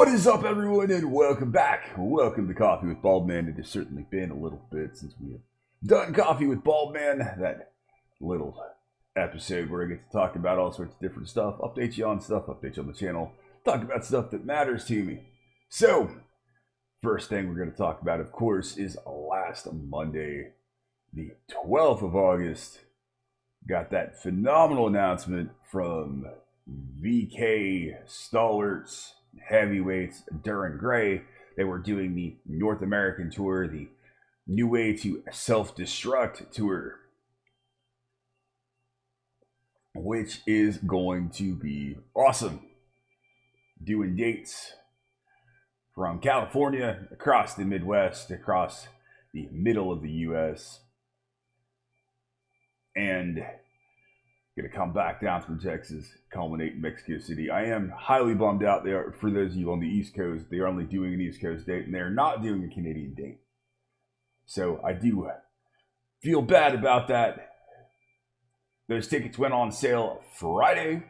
What is up, everyone, and welcome back. Welcome to Coffee with Baldman. It has certainly been a little bit since we have done Coffee with Baldman, that little episode where I get to talk about all sorts of different stuff, update you on stuff, update you on the channel, talk about stuff that matters to me. So, first thing we're going to talk about, of course, is last Monday, the 12th of August. Got that phenomenal announcement from VK stalwarts, heavyweights, Dir En Grey. They were doing the North American tour, the New Way to Self-Destruct tour, which is going to be awesome. Doing dates from California, across the Midwest, across the middle of the U.S., and going to come back down through Texas, culminate in Mexico City. I am highly bummed out. They are, for those of you on the East Coast, they are only doing an East Coast date, and they are not doing a Canadian date. So I do feel bad about that. Those tickets went on sale Friday.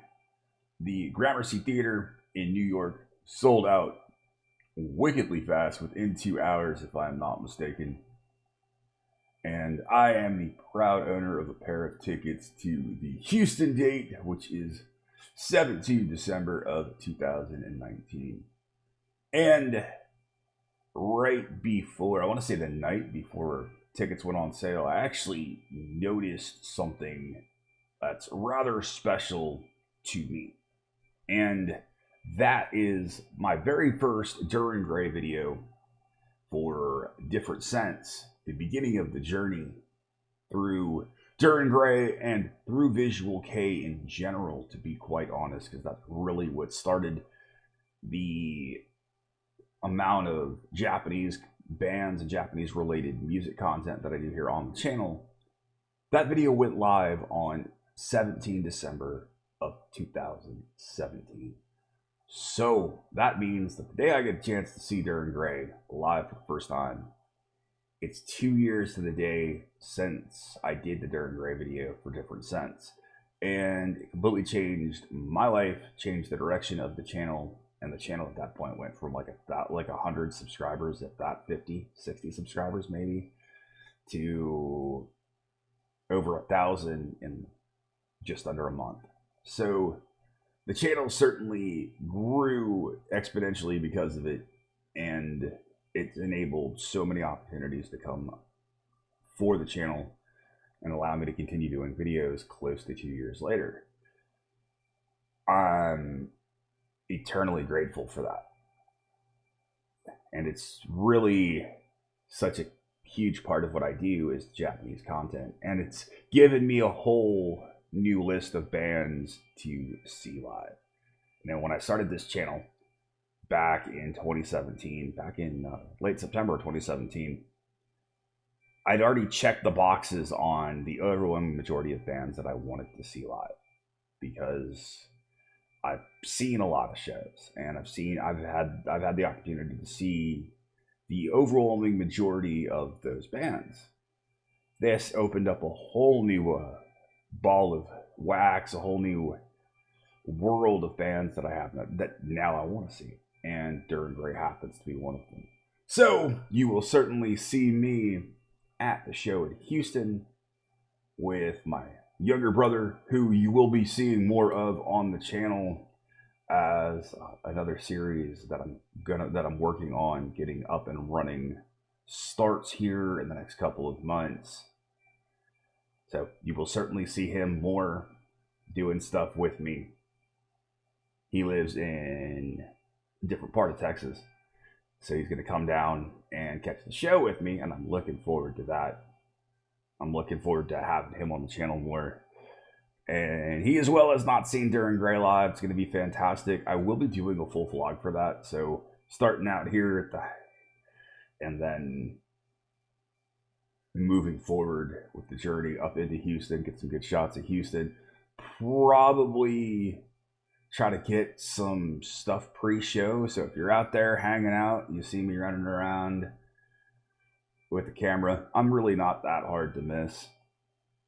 The Gramercy Theater in New York sold out wickedly fast, within 2 hours, if I'm not mistaken. And I am the proud owner of a pair of tickets to the Houston date, which is 17 December of 2019. And right before, I want to say the night before tickets went on sale, I actually noticed something that's rather special to me. And that is my very first Dir En Grey video for Different Sense. The beginning of the journey through Dir En Grey and through Visual K in general, to be quite honest, because that's really what started the amount of Japanese bands and Japanese related music content that I do here on the channel. That video went live on 17 December of 2017. So that means that the day I get a chance to see Dir En Grey live for the first time, it's 2 years to the day since I did the Dir En Grey video for Different Sense. And it completely changed my life, changed the direction of the channel. And the channel at that point went from like 100 subscribers, if that 50, 60 subscribers maybe, to over 1,000 in just under a month. So the channel certainly grew exponentially because of it. And it's enabled so many opportunities to come for the channel and allow me to continue doing videos close to 2 years later. I'm eternally grateful for that. And it's really such a huge part of what I do is Japanese content. And it's given me a whole new list of bands to see live. Now, when I started this channel, back in 2017, back in late September 2017, I'd already checked the boxes on the overwhelming majority of bands that I wanted to see live, because I've seen a lot of shows, and I've had the opportunity to see the overwhelming majority of those bands. This opened up a whole new ball of wax, a whole new world of bands that I have that now I want to see. And Dir En Grey happens to be one of them. So you will certainly see me at the show in Houston with my younger brother, who you will be seeing more of on the channel as another series that I'm working on getting up and running. Starts here in the next couple of months. So you will certainly see him more doing stuff with me. He lives in different part of Texas, so he's going to come down and catch the show with me, and I'm looking forward to that. I'm looking forward to having him on the channel more, and he as well has not seen Dir En Grey live. It's going to be fantastic. I will be doing a full vlog for that, so starting out here at the, and then moving forward with the journey up into Houston, get some good shots of Houston, probably try to get some stuff pre-show. So if you're out there hanging out, you see me running around with the camera, I'm really not that hard to miss.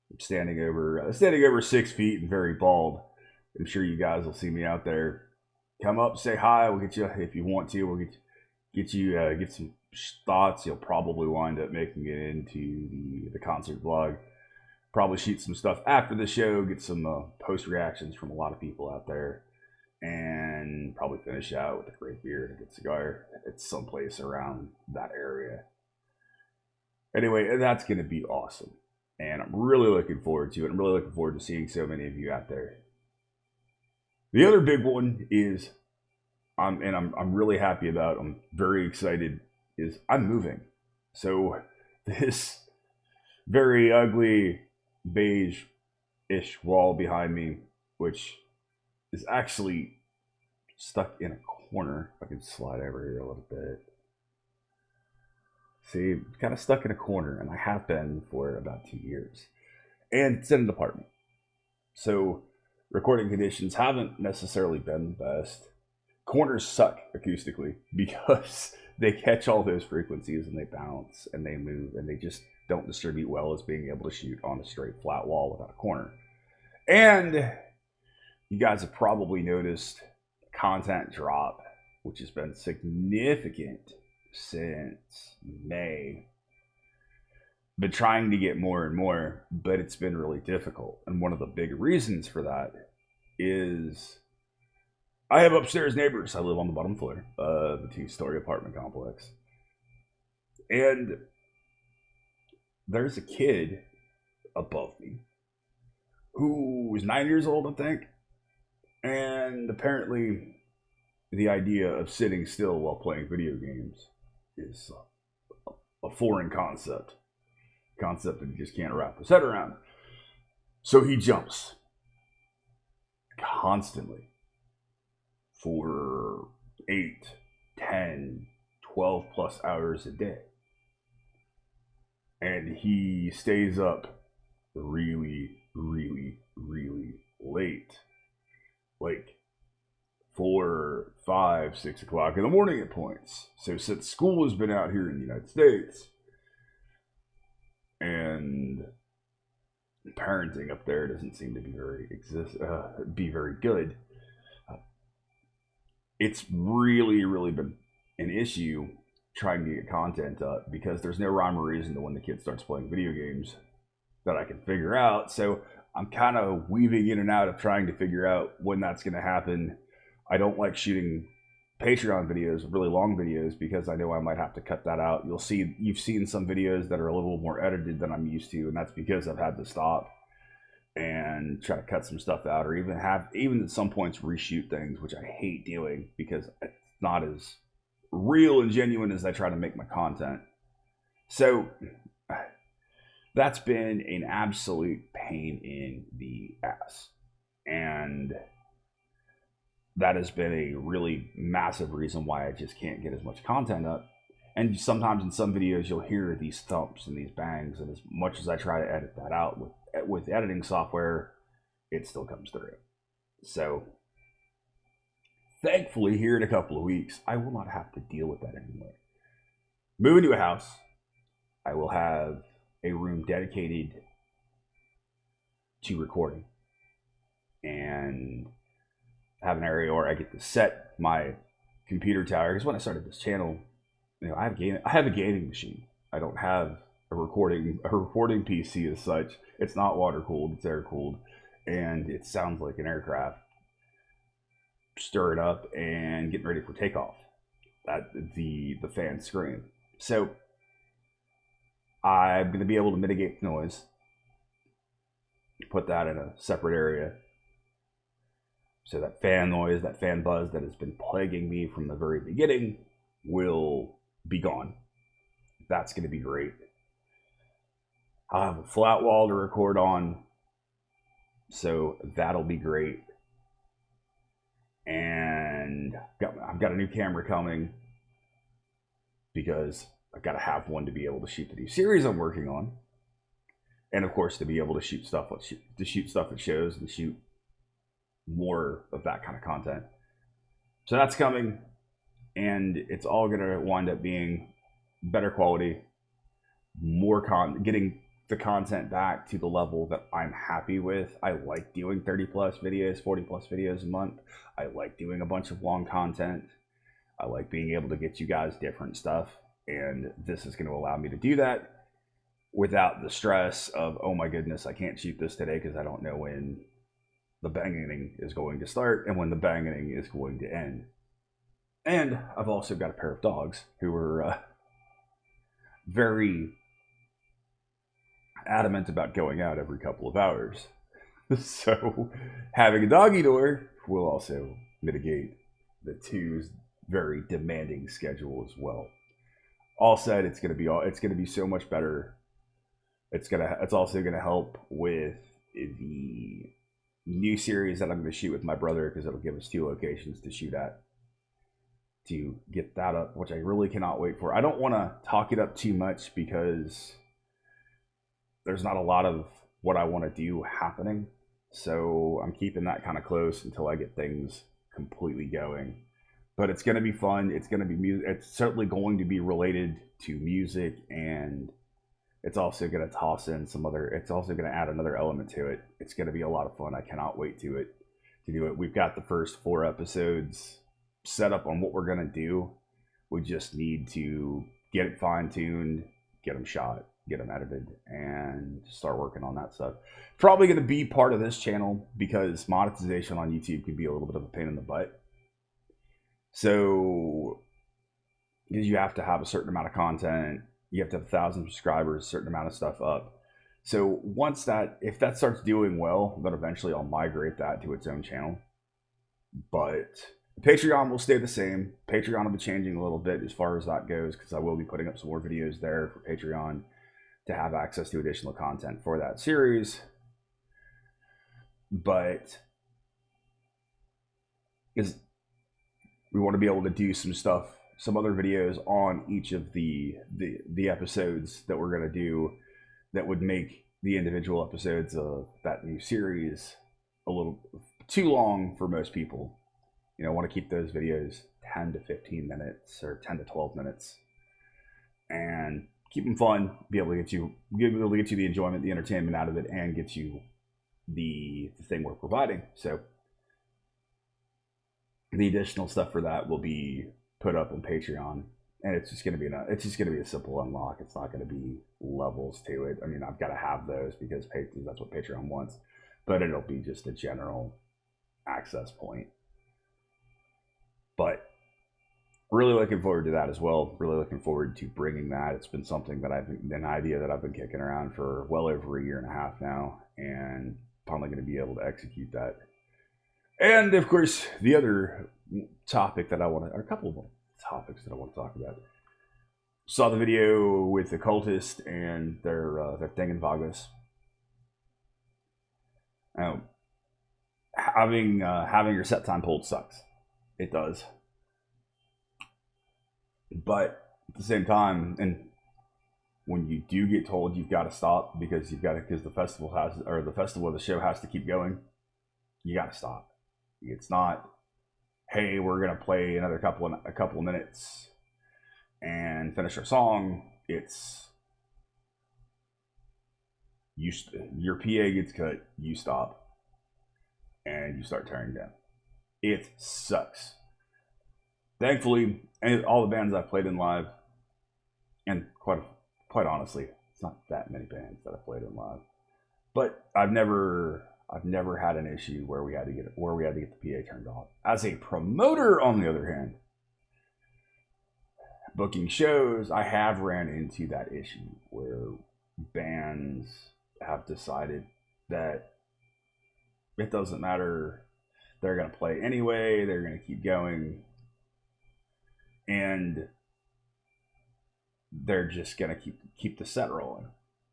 I'm standing over 6 feet and very bald. I'm sure you guys will see me out there come up, say hi. We'll get you if you want to. We'll get some thoughts. You'll probably wind up making it into the concert vlog. Probably shoot some stuff after the show. Get some post reactions from a lot of people out there, and probably finish out with a great beer and a good cigar at someplace around that area. Anyway, that's going to be awesome, and I'm really looking forward to it. I'm really looking forward to seeing so many of you out there. The other big one is I'm really happy about. I'm very excited. Is I'm moving. So this very ugly beige-ish wall behind me, which is actually stuck in a corner. If I can slide over here a little bit. See, kind of stuck in a corner, and I have been for about 2 years. And it's in an apartment. So recording conditions haven't necessarily been the best. Corners suck acoustically because they catch all those frequencies and they bounce and they move and they just don't distribute well as being able to shoot on a straight flat wall without a corner. And you guys have probably noticed content drop, which has been significant since May. Been trying to get more and more, but it's been really difficult. And one of the big reasons for that is I have upstairs neighbors. I live on the bottom floor of the 2-story apartment complex. And there's a kid above me who is 9 years old, I think. And apparently the idea of sitting still while playing video games is a foreign concept that he just can't wrap his head around. So he jumps constantly for 8, 10, 12 plus hours a day. And he stays up really, really, really late. Like 4, 5, 6 o'clock in the morning at points. So since school has been out here in the United States, and parenting up there doesn't seem to be very good. It's really been an issue trying to get content up because there's no rhyme or reason to when the kid starts playing video games that I can figure out. So I'm kind of weaving in and out of trying to figure out when that's going to happen. I don't like shooting Patreon videos, really long videos, because I know I might have to cut that out. You've seen some videos that are a little more edited than I'm used to, and that's because I've had to stop and try to cut some stuff out, or even at some points reshoot things, which I hate doing because it's not as real and genuine as I try to make my content. So that's been an absolute pain in the ass, and that has been a really massive reason why I just can't get as much content up. And sometimes in some videos you'll hear these thumps and these bangs, and as much as I try to edit that out with editing software, it still comes through. So thankfully here in a couple of weeks I will not have to deal with that anymore. Moving to a house, I will have a room dedicated to recording and have an area where I get to set my computer tower. Because when I started this channel, I have a gaming machine. I don't have a recording PC as such. It's not water cooled, it's air cooled, and it sounds like an aircraft stirring up and getting ready for takeoff. That the fan scream. So I'm going to be able to mitigate the noise, put that in a separate area. So that fan noise, that fan buzz that has been plaguing me from the very beginning will be gone. That's going to be great. I'll have a flat wall to record on, so that'll be great. And I've got a new camera coming because I've got to have one to be able to shoot the new series I'm working on, and of course to be able to shoot stuff at shows and shoot more of that kind of content. So that's coming, and it's all going to wind up being better quality, getting the content back to the level that I'm happy with. I like doing 30 plus videos, 40 plus videos a month. I like doing a bunch of long content. I like being able to get you guys different stuff. And this is going to allow me to do that without the stress of, oh my goodness, I can't shoot this today because I don't know when the banging is going to start and when the banging is going to end. And I've also got a pair of dogs who are very adamant about going out every couple of hours. So having a doggy door will also mitigate the two's very demanding schedule as well. All said, it's going to be so much better. It's also going to help with the new series that I'm going to shoot with my brother, because it'll give us 2 locations to shoot at to get that up, which I really cannot wait for. I don't want to talk it up too much because there's not a lot of what I want to do happening. So I'm keeping that kind of close until I get things completely going. But it's going to be fun. It's going to be music. It's certainly going to be related to music, and it's also going to toss in some other, it's also going to add another element to it. It's going to be a lot of fun. I cannot wait to do it. We've got the first 4 episodes set up on what we're going to do. We just need to get it fine-tuned, get them shot, get them edited, and start working on that stuff. Probably going to be part of this channel because monetization on YouTube can be a little bit of a pain in the butt. So, because you have to have a certain amount of content, you have to have 1,000 subscribers, a certain amount of stuff up. So if that starts doing well, then eventually I'll migrate that to its own channel. But Patreon will stay the same. Patreon will be changing a little bit as far as that goes, because I will be putting up some more videos there for Patreon to have access to additional content for that series. But we want to be able to do some stuff, some other videos on each of the episodes that we're going to do that would make the individual episodes of that new series a little too long for most people. You know, I want to keep those videos 10 to 15 minutes or 10 to 12 minutes and keep them fun, be able to get you the enjoyment, the entertainment out of it, and get you the thing we're providing. So the additional stuff for that will be put up on Patreon, and it's just going to be a simple unlock. It's not going to be levels to it. I mean, I've got to have those because that's what Patreon wants, but it'll be just a general access point. But really looking forward to that as well. Really looking forward to bringing that. It's been something that an idea that I've been kicking around for well over 1.5 years now, and finally going to be able to execute that. And of course, the other topic that or a couple of topics that I want to talk about. Saw the video with the cultist and their thing in Vagos. Having your set time pulled sucks. It does. But at the same time, and when you do get told you've got to stop because the festival of the show has to keep going, you got to stop. It's not, hey, we're gonna play another couple of minutes and finish our song. It's your PA gets cut, you stop, and you start tearing down. It sucks. Thankfully, all the bands I've played in live, and quite honestly, it's not that many bands that I've played in live, but I've never had an issue where we had to get the PA turned off. As a promoter, on the other hand, booking shows, I have ran into that issue where bands have decided that it doesn't matter, they're going to play anyway, they're going to keep going, and they're just going to keep the set rolling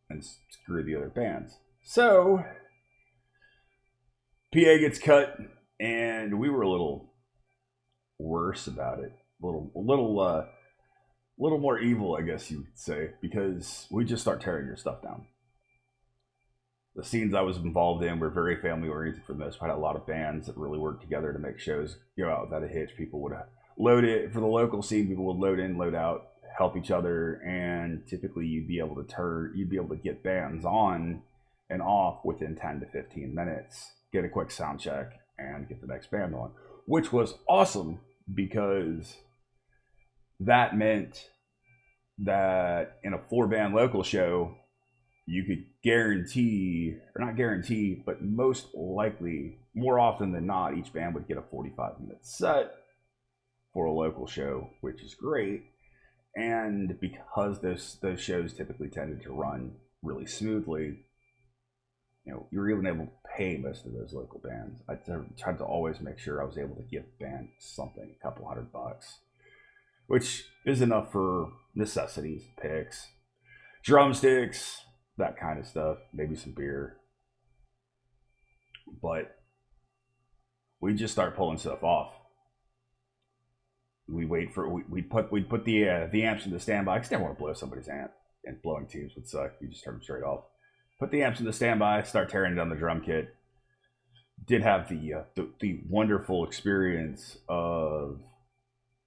and screw the other bands. So PA gets cut, and we were a little worse about it, a little more evil, I guess you could say, because we just start tearing your stuff down. The scenes I was involved in were very family oriented for the most part. I had a lot of bands that really worked together to make shows go out without a hitch. People would load it for the local scene. People would load in, load out, help each other, and typically you'd be able to get bands on and off within 10 to 15 minutes, get a quick sound check, and get the next band on, which was awesome because that meant that in a 4-band local show, you could guarantee, or not guarantee, but most likely, more often than not, each band would get a 45-minute set for a local show, which is great. And because those shows typically tended to run really smoothly, you're even able to pay most of those local bands. I tried to always make sure I was able to give band something, a couple $100, which is enough for necessities, picks, drumsticks, that kind of stuff, maybe some beer. But we just start pulling stuff off. We wait for we'd put the amps into standby. I just never want to blow somebody's amp, and blowing tubes would suck. You just turn them straight off. Put the amps into standby. Start tearing down the drum kit. Did have the wonderful experience of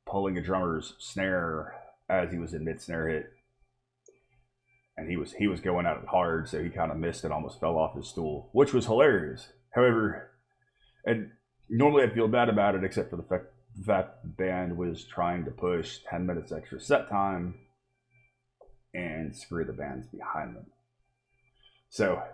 pulling a drummer's snare as he was in mid snare hit, and he was going at it hard, so he kind of missed and almost fell off his stool, which was hilarious. However, and normally I'd feel bad about it, except for the fact that the band was trying to push 10 minutes extra set time and screw the bands behind them. So a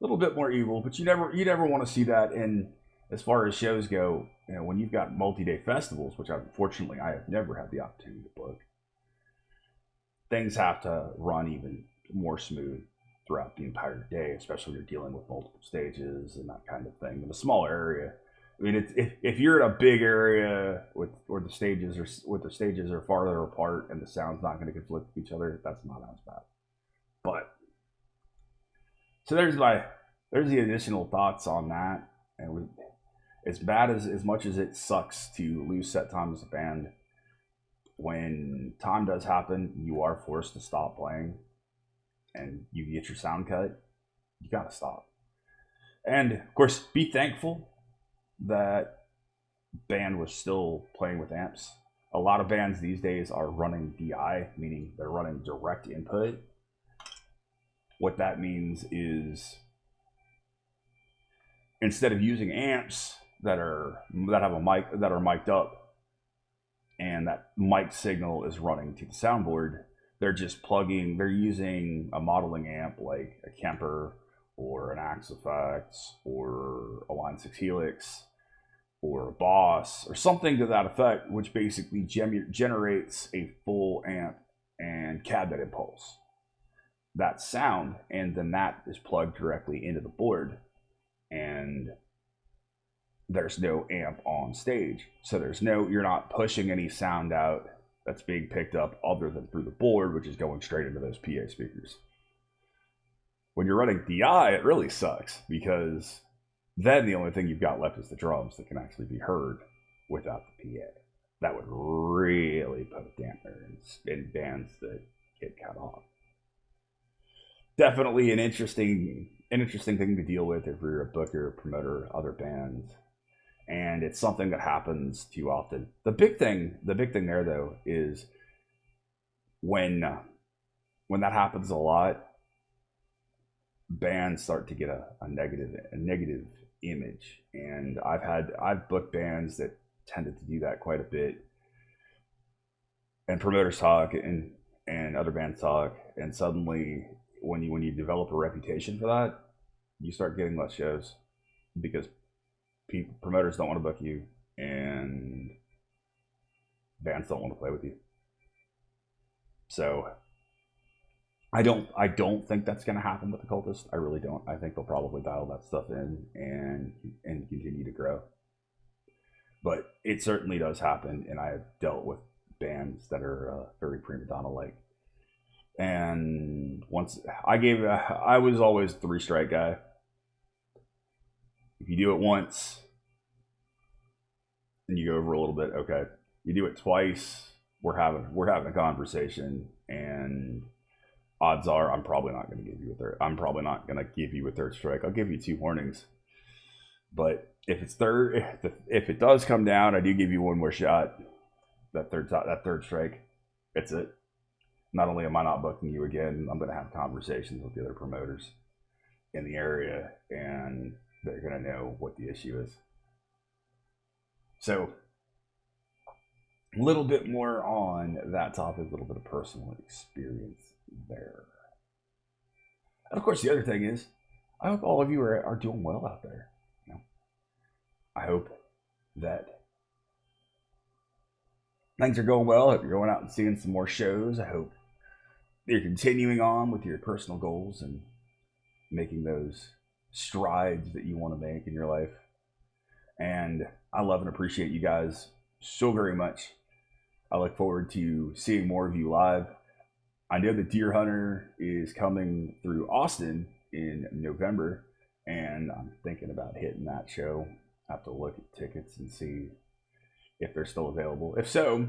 little bit more evil, but you never want to see that. And as far as shows go, when you've got multi-day festivals, which unfortunately I have never had the opportunity to book, things have to run even more smooth throughout the entire day, especially when you're dealing with multiple stages and that kind of thing. In a smaller area, I mean, if you're in a big area where the stages are farther apart and the sound's not going to conflict with each other, that's not as bad. But so there's the additional thoughts on that. And as much as it sucks to lose set time as a band, when time does happen, you are forced to stop playing, and you get your sound cut. You gotta stop, and of course, be thankful that band was still playing with amps. A lot of bands these days are running DI, meaning they're running direct input. What that means is instead of using amps that have a mic that are mic'd up and that mic signal is running to the soundboard, they're using a modeling amp like a Kemper or an Axe Effects or a Line 6 Helix or a Boss or something to that effect, which basically generates a full amp and cabinet impulse, that sound, and then that is plugged directly into the board, and there's no amp on stage, so you're not pushing any sound out that's being picked up other than through the board, which is going straight into those PA speakers. When you're running DI, it really sucks, because then the only thing you've got left is the drums that can actually be heard without the PA. That would really put a dampener in bands that get cut off. Definitely an interesting thing to deal with if you're a booker, promoter, other bands, and it's something that happens too often. The big thing there though is when that happens a lot, bands start to get a negative image, and I've booked bands that tended to do that quite a bit, and promoters talk and other bands talk, and suddenly when you develop a reputation for that, you start getting less shows because promoters don't want to book you and bands don't want to play with you. So I don't think that's going to happen with the Cultist. I really don't. I think they'll probably dial that stuff in and continue to grow. But it certainly does happen, and I have dealt with bands that are very prima donna like. And once I was always the 3-strike guy. If you do it once and you go over a little bit, okay. You do it twice, we're having a conversation, and odds are I'm probably not going to give you a third strike. I'll give you 2 warnings. But if it does come down, I do give you one more shot. That third strike. It's it. Not only am I not booking you again, I'm going to have conversations with the other promoters in the area, and they're going to know what the issue is. So, a little bit more on that topic, a little bit of personal experience there. And of course, the other thing is, I hope all of you are doing well out there. You know, I hope that things are going well. I hope you're going out and seeing some more shows. I hope you're continuing on with your personal goals and making those strides that you want to make in your life. And I love and appreciate you guys so very much. I look forward to seeing more of you live. I know that Deer Hunter is coming through Austin in November, and I'm thinking about hitting that show. I have to look at tickets and see if they're still available. If so,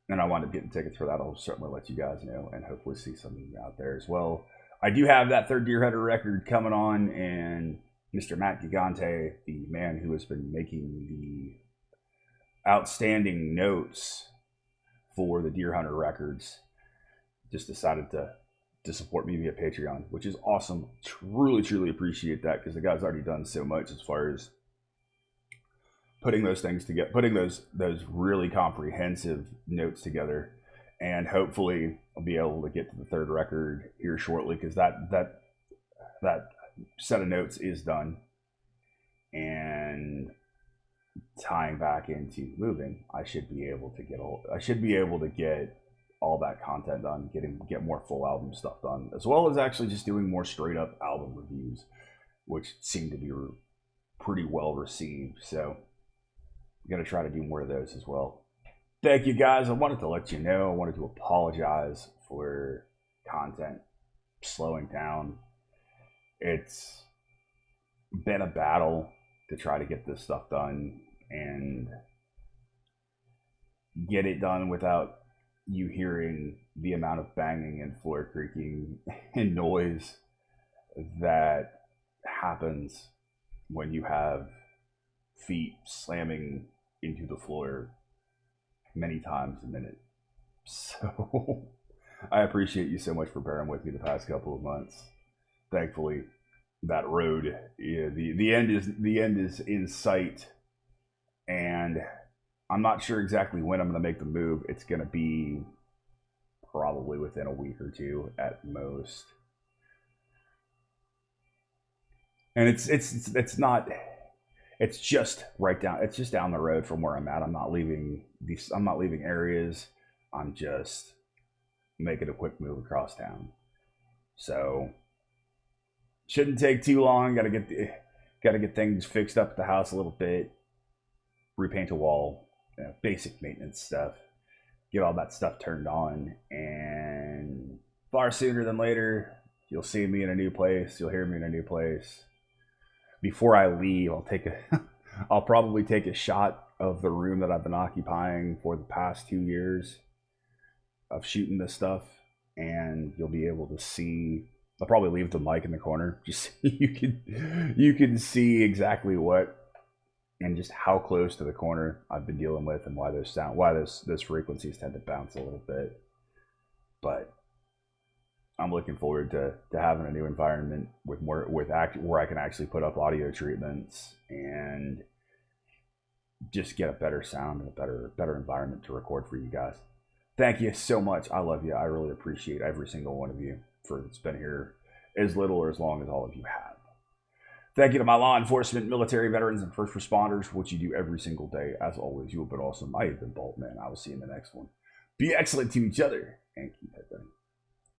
and I wind up getting tickets for that, I'll certainly let you guys know and hopefully see some of you out there as well. I do have that third Deer Hunter record coming on, and Mr. Matt Gigante, the man who has been making the outstanding notes for the Deer Hunter records, just decided to support me via Patreon, which is awesome. Truly appreciate that, because the guy's already done so much as far as putting those things together, putting those really comprehensive notes together, and hopefully I'll be able to get to the third record here shortly, because that set of notes is done. And tying back into moving, I should be able to get all that content done, get more full album stuff done, as well as actually just doing more straight up album reviews, which seem to be pretty well received. So I'm going to try to do more of those as well. Thank you guys. I wanted to let you know, I wanted to apologize for content slowing down. It's been a battle to try to get this stuff done and get it done without you hearing the amount of banging and floor creaking and noise that happens when you have feet slamming into the floor many times a minute. So I appreciate you so much for bearing with me the past couple of months. Thankfully, that road, the end is in sight, and I'm not sure exactly when I'm going to make the move. It's going to be probably within a week or two at most. And it's not. It's just right down. It's just down the road from where I'm at. I'm not leaving areas. I'm just making a quick move across town. So shouldn't take too long. Got to get things fixed up at the house a little bit. Repaint a wall. Basic maintenance stuff. Get all that stuff turned on, and far sooner than later, you'll see me in a new place. You'll hear me in a new place. Before I leave, I'll probably take a shot of the room that I've been occupying for the past 2 years of shooting this stuff, and you'll be able to see. I'll probably leave the mic in the corner, just so you can see exactly what and just how close to the corner I've been dealing with, and why those frequencies tend to bounce a little bit. But I'm looking forward to having a new environment where I can actually put up audio treatments and just get a better sound and a better environment to record for you guys. Thank you so much. I love you. I really appreciate every single one of you for it's been here as little or as long as all of you have. Thank you to my law enforcement, military veterans, and first responders for what you do every single day. As always, you have been awesome. I have been Baldman. I will see you in the next one. Be excellent to each other and keep that going.